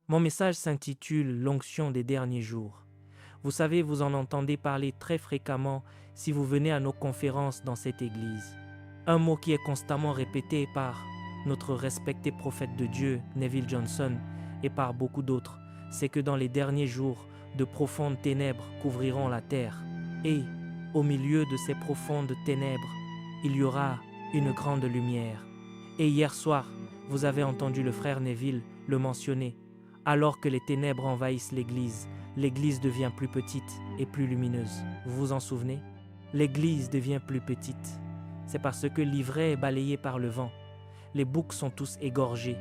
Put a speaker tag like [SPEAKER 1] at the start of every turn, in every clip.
[SPEAKER 1] Mon message s'intitule L'onction des derniers jours. Vous savez, vous en entendez parler très fréquemment si vous venez à nos conférences dans cette église. Un mot qui est constamment répété par notre respecté prophète de Dieu, Neville Johnson, et par beaucoup d'autres, c'est que dans les derniers jours, de profondes ténèbres couvriront la terre. Et, au milieu de ces profondes ténèbres, il y aura une grande lumière. Et hier soir, vous avez entendu le frère Neville le mentionner. Alors que les ténèbres envahissent l'Église devient plus petite et plus lumineuse. Vous vous en souvenez? L'Église devient plus petite. C'est parce que l'ivraie est balayé par le vent. Les boucs sont tous égorgés.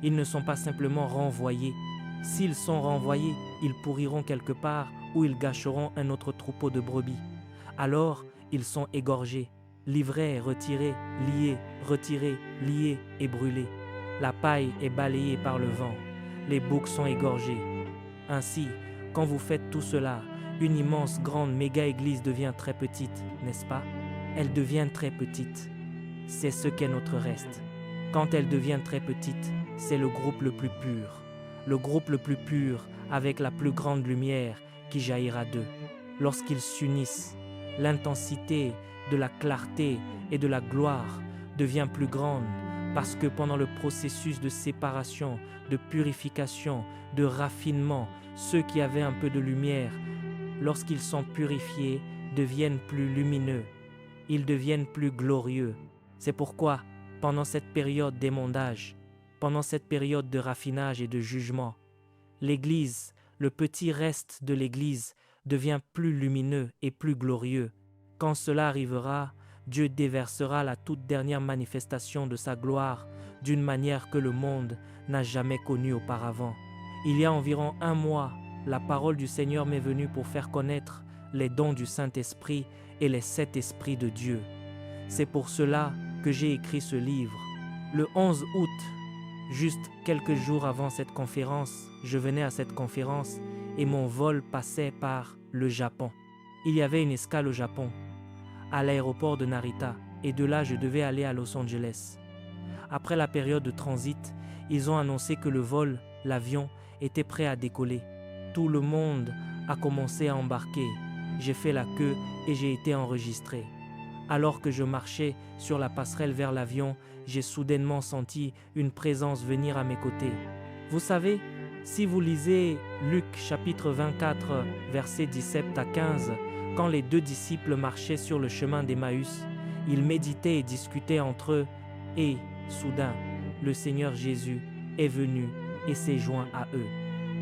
[SPEAKER 1] Ils ne sont pas simplement renvoyés. S'ils sont renvoyés, ils pourriront quelque part ou ils gâcheront un autre troupeau de brebis. Alors, ils sont égorgés. L'ivraie est retirée, liée, retirée, liée et brûlée. La paille est balayée par le vent. Les boucs sont égorgés. Ainsi, quand vous faites tout cela, une immense, grande, méga-église devient très petite, n'est-ce pas? Elle devient très petite. C'est ce qu'est notre reste. Quand elle devient très petite, c'est le groupe le plus pur. Le groupe le plus pur avec la plus grande lumière qui jaillira d'eux. Lorsqu'ils s'unissent, l'intensité de la clarté et de la gloire devient plus grande parce que pendant le processus de séparation, de purification, de raffinement, ceux qui avaient un peu de lumière, lorsqu'ils sont purifiés, deviennent plus lumineux. Ils deviennent plus glorieux. C'est pourquoi, pendant cette période d'émondage, pendant cette période de raffinage et de jugement, l'Église, le petit reste de l'Église, devient plus lumineux et plus glorieux. Quand cela arrivera, Dieu déversera la toute dernière manifestation de sa gloire d'une manière que le monde n'a jamais connue auparavant. Il y a environ 1 mois, la parole du Seigneur m'est venue pour faire connaître les dons du Saint-Esprit et les 7 esprits de Dieu. C'est pour cela que j'ai écrit ce livre. Le 11 août, juste quelques jours avant cette conférence, je venais à cette conférence et mon vol passait par le Japon. Il y avait une escale au Japon, à l'aéroport de Narita, et de là je devais aller à Los Angeles. Après la période de transit, ils ont annoncé que le vol, l'avion, était prêt à décoller. Tout le monde a commencé à embarquer. J'ai fait la queue et j'ai été enregistré. Alors que je marchais sur la passerelle vers l'avion, j'ai soudainement senti une présence venir à mes côtés. Vous savez, si vous lisez Luc chapitre 24, versets 17 à 15, quand les 2 disciples marchaient sur le chemin d'Emmaüs, ils méditaient et discutaient entre eux, et, soudain, le Seigneur Jésus est venu et s'est joint à eux.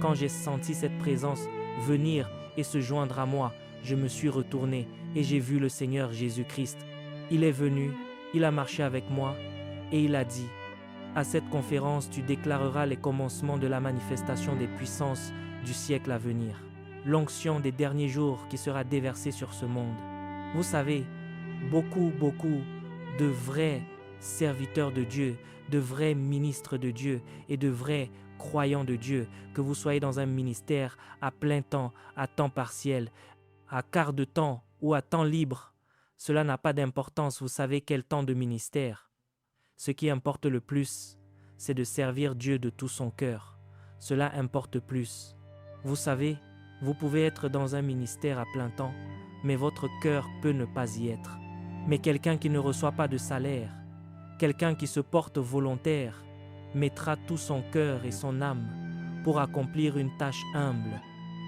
[SPEAKER 1] Quand j'ai senti cette présence venir et se joindre à moi, je me suis retourné et j'ai vu le Seigneur Jésus-Christ. Il est venu, il a marché avec moi et il a dit: « À cette conférence, tu déclareras les commencements de la manifestation des puissances du siècle à venir. L'onction des derniers jours qui sera déversée sur ce monde. » Vous savez, beaucoup de vrais serviteurs de Dieu, de vrais ministres de Dieu et de vrais croyants de Dieu, que vous soyez dans un ministère à plein temps, à temps partiel, à quart de temps ou à temps libre, cela n'a pas d'importance, vous savez quel temps de ministère. Ce qui importe le plus, c'est de servir Dieu de tout son cœur. Cela importe plus. Vous savez, vous pouvez être dans un ministère à plein temps, mais votre cœur peut ne pas y être. Mais quelqu'un qui ne reçoit pas de salaire, quelqu'un qui se porte volontaire, mettra tout son cœur et son âme pour accomplir une tâche humble,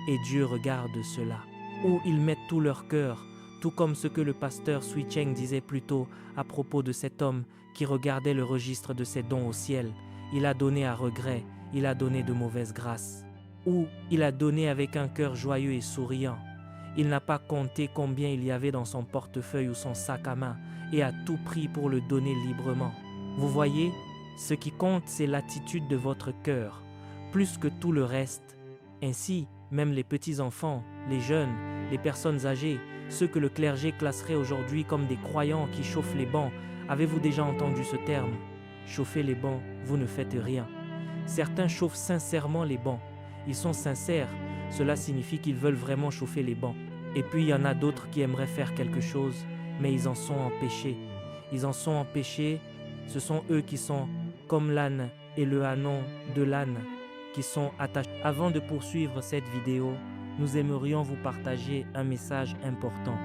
[SPEAKER 1] et Dieu regarde cela. Ou ils mettent tout leur cœur, tout comme ce que le pasteur Sui Cheng disait plus tôt à propos de cet homme qui regardait le registre de ses dons au ciel. Il a donné à regret, il a donné de mauvaise grâce. Ou il a donné avec un cœur joyeux et souriant. Il n'a pas compté combien il y avait dans son portefeuille ou son sac à main et a tout pris pour le donner librement. Vous voyez, ce qui compte, c'est l'attitude de votre cœur, plus que tout le reste. Ainsi, même les petits-enfants, les jeunes, les personnes âgées, ceux que le clergé classerait aujourd'hui comme des croyants qui chauffent les bancs, avez-vous déjà entendu ce terme? Chauffer les bancs, vous ne faites rien. Certains chauffent sincèrement les bancs. Ils sont sincères, cela signifie qu'ils veulent vraiment chauffer les bancs. Et puis il y en a d'autres qui aimeraient faire quelque chose, mais ils en sont empêchés. Ils en sont empêchés, ce sont eux qui sont comme l'âne et le ânon de l'âne, qui sont attachés. Avant de poursuivre cette vidéo, nous aimerions vous partager un message important.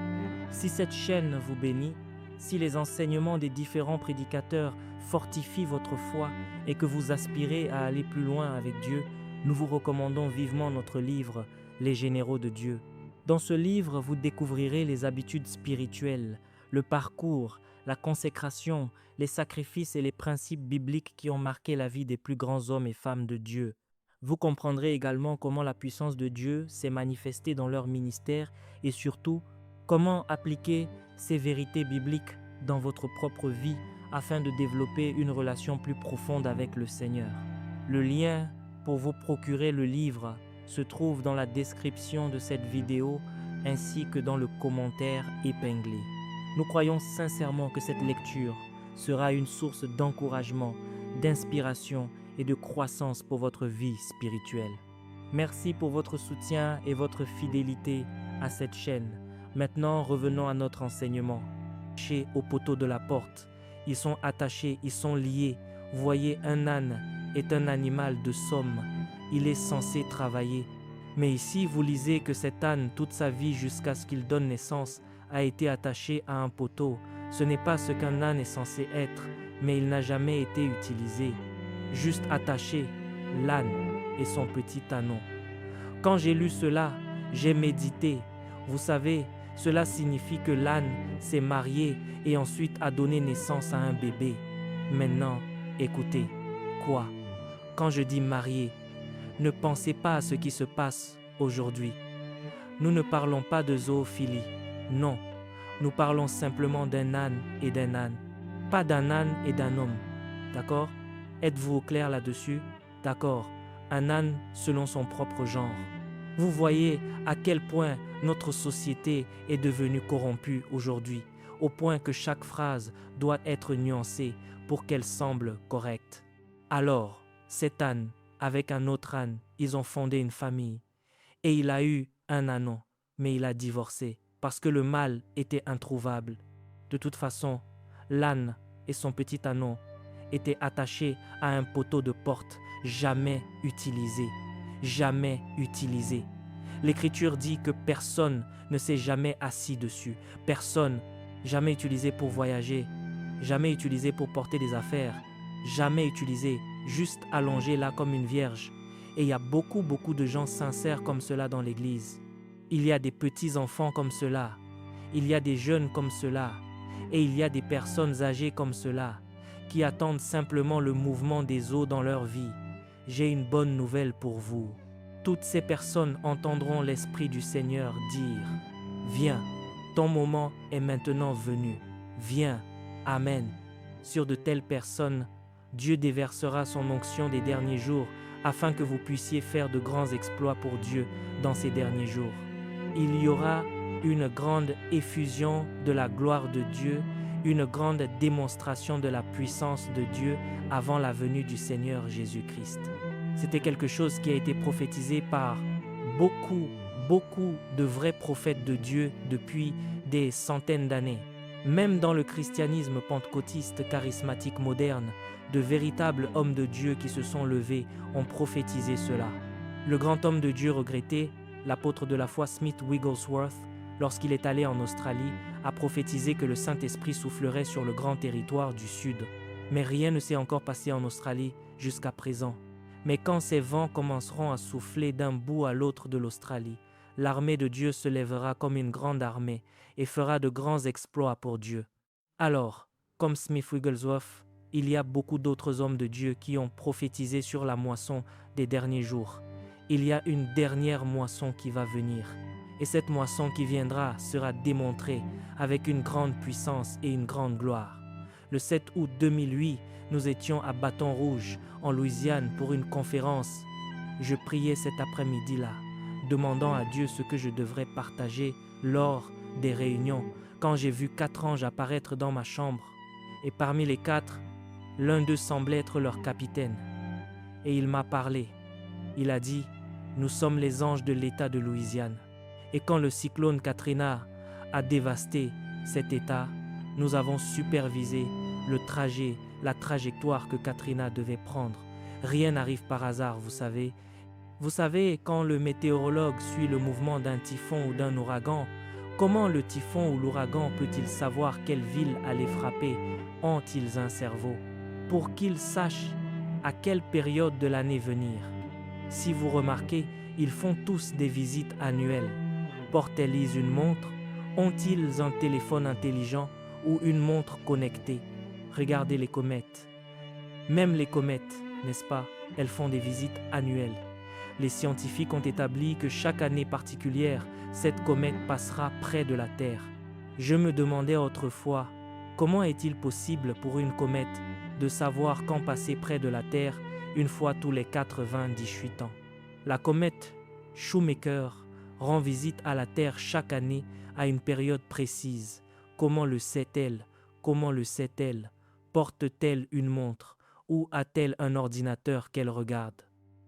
[SPEAKER 1] Si cette chaîne vous bénit, si les enseignements des différents prédicateurs fortifient votre foi et que vous aspirez à aller plus loin avec Dieu, nous vous recommandons vivement notre livre « Les généraux de Dieu ». Dans ce livre, vous découvrirez les habitudes spirituelles, le parcours, la consécration, les sacrifices et les principes bibliques qui ont marqué la vie des plus grands hommes et femmes de Dieu. Vous comprendrez également comment la puissance de Dieu s'est manifestée dans leur ministère et surtout, comment appliquer ces vérités bibliques dans votre propre vie afin de développer une relation plus profonde avec le Seigneur. Le lien pour vous procurer le livre se trouve dans la description de cette vidéo ainsi que dans le commentaire épinglé. Nous croyons sincèrement que cette lecture sera une source d'encouragement, d'inspiration et de croissance pour votre vie spirituelle. Merci pour votre soutien et votre fidélité à cette chaîne. Maintenant, revenons à notre enseignement. Attachés au poteau de la porte, ils sont attachés, ils sont liés. Voyez, un âne est un animal de somme. Il est censé travailler. Mais ici, vous lisez que cet âne, toute sa vie jusqu'à ce qu'il donne naissance, a été attaché à un poteau. Ce n'est pas ce qu'un âne est censé être, mais il n'a jamais été utilisé. Juste attaché, l'âne et son petit ânon. Quand j'ai lu cela, j'ai médité. Vous savez, cela signifie que l'âne s'est marié et ensuite a donné naissance à un bébé. Maintenant, écoutez, quoi? Quand je dis marié, ne pensez pas à ce qui se passe aujourd'hui. Nous ne parlons pas de zoophilie, non. Nous parlons simplement d'un âne et d'un âne, pas d'un âne et d'un homme. D'accord? Êtes-vous au clair là-dessus? D'accord. Un âne selon son propre genre. Vous voyez à quel point notre société est devenue corrompue aujourd'hui, au point que chaque phrase doit être nuancée pour qu'elle semble correcte. Alors, cet âne, avec un autre âne, ils ont fondé une famille. Et il a eu un ânon, mais il a divorcé, parce que le mâle était introuvable. De toute façon, l'âne et son petit ânon étaient attachés à un poteau de porte, jamais utilisé. Jamais utilisé. L'Écriture dit que personne ne s'est jamais assis dessus. Personne, jamais utilisé pour voyager, jamais utilisé pour porter des affaires, jamais utilisé, juste allongé là comme une vierge. Et il y a beaucoup de gens sincères comme cela dans l'Église. Il y a des petits-enfants comme cela. Il y a des jeunes comme cela. Et il y a des personnes âgées comme cela, qui attendent simplement le mouvement des eaux dans leur vie. J'ai une bonne nouvelle pour vous. Toutes ces personnes entendront l'Esprit du Seigneur dire « Viens, ton moment est maintenant venu. Viens, Amen. » Sur de telles personnes, Dieu déversera son onction des derniers jours afin que vous puissiez faire de grands exploits pour Dieu dans ces derniers jours. Il y aura une grande effusion de la gloire de Dieu, une grande démonstration de la puissance de Dieu avant la venue du Seigneur Jésus-Christ. C'était quelque chose qui a été prophétisé par beaucoup de vrais prophètes de Dieu depuis des centaines d'années. Même dans le christianisme pentecôtiste charismatique moderne, de véritables hommes de Dieu qui se sont levés ont prophétisé cela. Le grand homme de Dieu regretté, l'apôtre de la foi Smith Wigglesworth, lorsqu'il est allé en Australie, a prophétisé que le Saint-Esprit soufflerait sur le grand territoire du Sud. Mais rien ne s'est encore passé en Australie jusqu'à présent. Mais quand ces vents commenceront à souffler d'un bout à l'autre de l'Australie, l'armée de Dieu se lèvera comme une grande armée et fera de grands exploits pour Dieu. Alors, comme Smith Wigglesworth, il y a beaucoup d'autres hommes de Dieu qui ont prophétisé sur la moisson des derniers jours. Il y a une dernière moisson qui va venir. Et cette moisson qui viendra sera démontrée avec une grande puissance et une grande gloire. Le 7 août 2008, nous étions à Bâton Rouge, en Louisiane, pour une conférence. Je priais cet après-midi-là, demandant à Dieu ce que je devrais partager lors des réunions, quand j'ai vu 4 anges apparaître dans ma chambre. Et parmi les 4, l'un d'eux semblait être leur capitaine. Et il m'a parlé. Il a dit, « Nous sommes les anges de l'État de Louisiane. » Et quand le cyclone Katrina a dévasté cet État, nous avons supervisé le trajet, la trajectoire que Katrina devait prendre. Rien n'arrive par hasard, vous savez. Vous savez, quand le météorologue suit le mouvement d'un typhon ou d'un ouragan, comment le typhon ou l'ouragan peut-il savoir quelle ville aller frapper? Ont-ils un cerveau pour qu'ils sachent à quelle période de l'année venir? Si vous remarquez, ils font tous des visites annuelles. Portent-ils une montre? Ont-ils un téléphone intelligent ou une montre connectée? Regardez les comètes. Même les comètes, n'est-ce pas? Elles font des visites annuelles. Les scientifiques ont établi que chaque année particulière, cette comète passera près de la Terre. Je me demandais autrefois, comment est-il possible pour une comète de savoir quand passer près de la Terre une fois tous les 98 ans? La comète Shoemaker rend visite à la Terre chaque année à une période précise. Comment le sait-elle? Comment le sait-elle? Porte-t-elle une montre? Ou a-t-elle un ordinateur qu'elle regarde?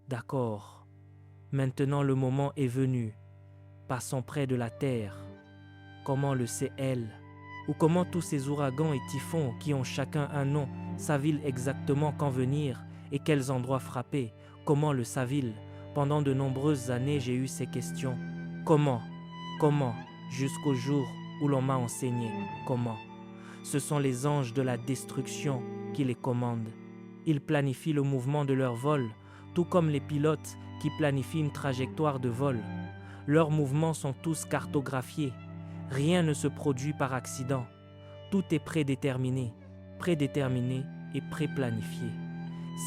[SPEAKER 1] D'accord. Maintenant le moment est venu. Passons près de la Terre. Comment le sait-elle? Ou comment tous ces ouragans et typhons qui ont chacun un nom savent-ils exactement quand venir et quels endroits frapper? Comment le savent-ils? Pendant de nombreuses années, j'ai eu ces questions. Comment? Comment? Jusqu'au jour où l'on m'a enseigné comment. Ce sont les anges de la destruction qui les commandent. Ils planifient le mouvement de leur vol, tout comme les pilotes qui planifient une trajectoire de vol. Leurs mouvements sont tous cartographiés. Rien ne se produit par accident. Tout est prédéterminé et préplanifié.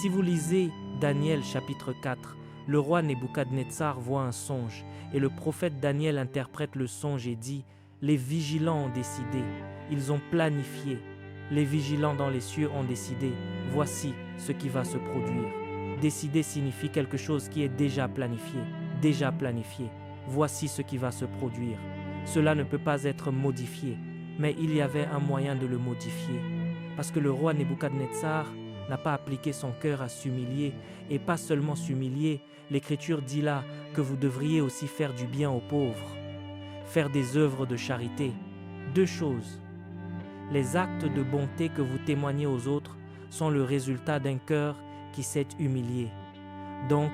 [SPEAKER 1] Si vous lisez Daniel chapitre 4, le roi Nebuchadnezzar voit un songe et le prophète Daniel interprète le songe et dit « Les vigilants ont décidé, ils ont planifié. Les vigilants dans les cieux ont décidé, voici ce qui va se produire. » Décider signifie quelque chose qui est déjà planifié. Voici ce qui va se produire. Cela ne peut pas être modifié, mais il y avait un moyen de le modifier. Parce que le roi Nebuchadnezzar n'a pas appliqué son cœur à s'humilier, et pas seulement s'humilier, l'Écriture dit là que vous devriez aussi faire du bien aux pauvres, faire des œuvres de charité. Deux choses. Les actes de bonté que vous témoignez aux autres sont le résultat d'un cœur qui s'est humilié. Donc,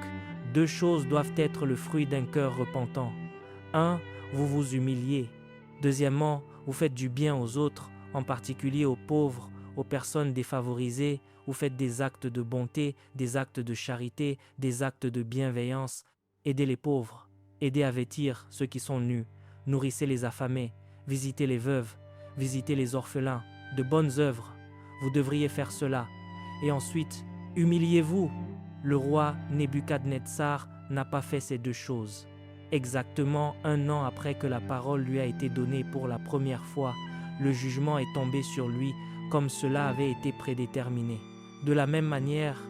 [SPEAKER 1] deux choses doivent être le fruit d'un cœur repentant. 1. Vous vous humiliez. Deuxièmement, vous faites du bien aux autres, en particulier aux pauvres, aux personnes défavorisées. Vous faites des actes de bonté, des actes de charité, des actes de bienveillance. Aidez les pauvres, aidez à vêtir ceux qui sont nus, nourrissez les affamés, visitez les veuves, visitez les orphelins. De bonnes œuvres, vous devriez faire cela. Et ensuite, humiliez-vous. Le roi Nebuchadnezzar n'a pas fait ces deux choses. Exactement 1 an après que la parole lui a été donnée pour la première fois, le jugement est tombé sur lui comme cela avait été prédéterminé. De la même manière,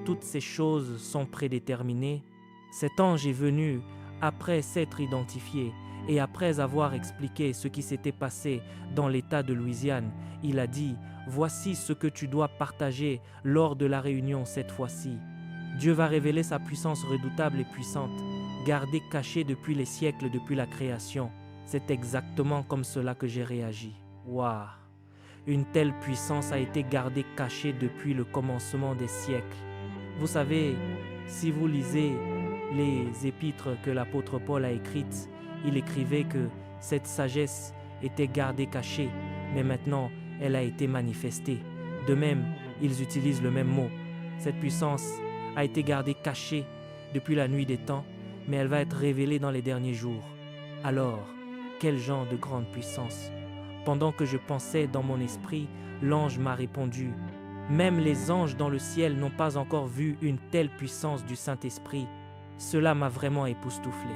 [SPEAKER 1] toutes ces choses sont prédéterminées. Cet ange est venu après s'être identifié et après avoir expliqué ce qui s'était passé dans l'État de Louisiane. Il a dit « Voici ce que tu dois partager lors de la réunion cette fois-ci. » Dieu va révéler sa puissance redoutable et puissante, gardée cachée depuis les siècles, depuis la création. C'est exactement comme cela que j'ai réagi. Waouh! Une telle puissance a été gardée cachée depuis le commencement des siècles. Vous savez, si vous lisez les épîtres que l'apôtre Paul a écrites, il écrivait que cette sagesse était gardée cachée, mais maintenant elle a été manifestée. De même, ils utilisent le même mot. Cette puissance a été gardée cachée depuis la nuit des temps, mais elle va être révélée dans les derniers jours. Alors, quel genre de grande puissance! Pendant que je pensais dans mon esprit, l'ange m'a répondu « Même les anges dans le ciel n'ont pas encore vu une telle puissance du Saint-Esprit. » Cela m'a vraiment époustouflé.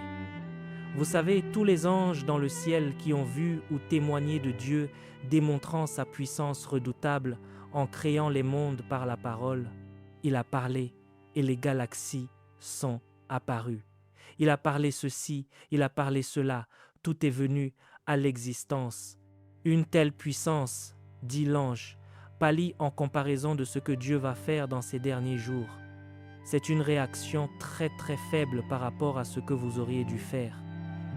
[SPEAKER 1] Vous savez, tous les anges dans le ciel qui ont vu ou témoigné de Dieu démontrant sa puissance redoutable en créant les mondes par la parole, il a parlé et les galaxies sont apparues. Il a parlé ceci, il a parlé cela, tout est venu à l'existence. Une telle puissance, dit l'ange, pâlit en comparaison de ce que Dieu va faire dans ces derniers jours. C'est une réaction très très faible par rapport à ce que vous auriez dû faire.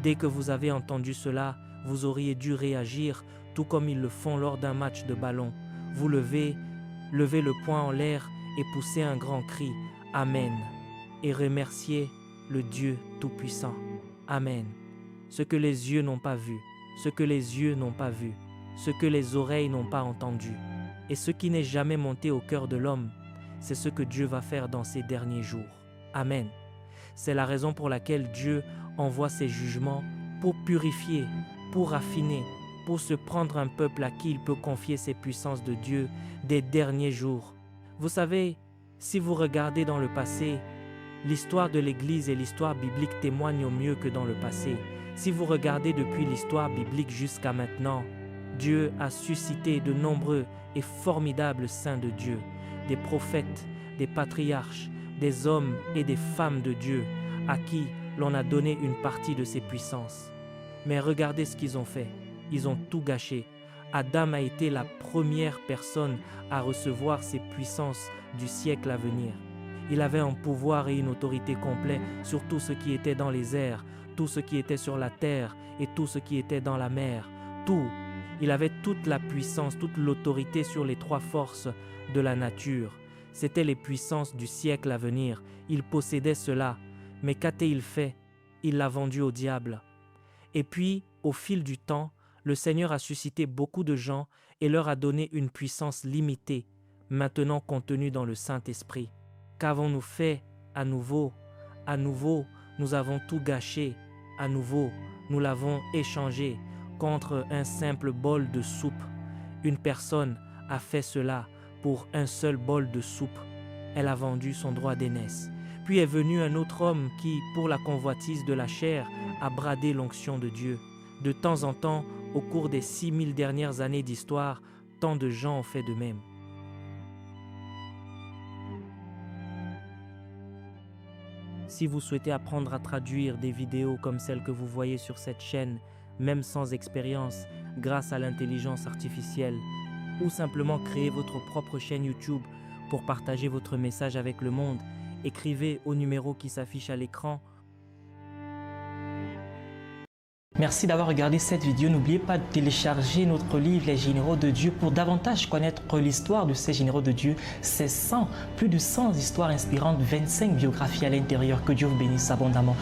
[SPEAKER 1] Dès que vous avez entendu cela, vous auriez dû réagir tout comme ils le font lors d'un match de ballon. Vous levez le poing en l'air et poussez un grand cri. Amen. Et remerciez le Dieu Tout-Puissant. Amen. Ce que les yeux n'ont pas vu, ce que les yeux n'ont pas vu, ce que les oreilles n'ont pas entendu, et ce qui n'est jamais monté au cœur de l'homme, c'est ce que Dieu va faire dans ces derniers jours. Amen. C'est la raison pour laquelle Dieu envoie ses jugements pour purifier, pour raffiner, pour se prendre un peuple à qui il peut confier ses puissances de Dieu des derniers jours. Vous savez, si vous regardez dans le passé, l'histoire de l'Église et l'histoire biblique témoignent au mieux que dans le passé. Si vous regardez depuis l'histoire biblique jusqu'à maintenant, Dieu a suscité de nombreux et formidables saints de Dieu, des prophètes, des patriarches, des hommes et des femmes de Dieu à qui l'on a donné une partie de ses puissances. Mais regardez ce qu'ils ont fait. Ils ont tout gâché. Adam a été la première personne à recevoir ces puissances du siècle à venir. Il avait un pouvoir et une autorité complets sur tout ce qui était dans les airs, tout ce qui était sur la terre et tout ce qui était dans la mer. Tout. Il avait toute la puissance, toute l'autorité sur les trois forces de la nature. C'étaient les puissances du siècle à venir. Il possédait cela. Mais qu'a-t-il fait? Il l'a vendu au diable. Et puis, au fil du temps, le Seigneur a suscité beaucoup de gens et leur a donné une puissance limitée, maintenant contenue dans le Saint-Esprit. Qu'avons-nous fait à nouveau? À nouveau, nous avons tout gâché. À nouveau, nous l'avons échangé contre un simple bol de soupe. Une personne a fait cela pour un seul bol de soupe. Elle a vendu son droit d'aînesse. Puis est venu un autre homme qui, pour la convoitise de la chair, a bradé l'onction de Dieu. De temps en temps, au cours des 6000 dernières années d'histoire, tant de gens ont fait de même. Si vous souhaitez apprendre à traduire des vidéos comme celles que vous voyez sur cette chaîne, même sans expérience, grâce à l'intelligence artificielle, ou simplement créer votre propre chaîne YouTube pour partager votre message avec le monde, écrivez au numéro qui s'affiche à l'écran.
[SPEAKER 2] Merci d'avoir regardé cette vidéo. N'oubliez pas de télécharger notre livre Les Généraux de Dieu pour davantage connaître l'histoire de ces généraux de Dieu. C'est plus de 100 histoires inspirantes, 25 biographies à l'intérieur. Que Dieu vous bénisse abondamment.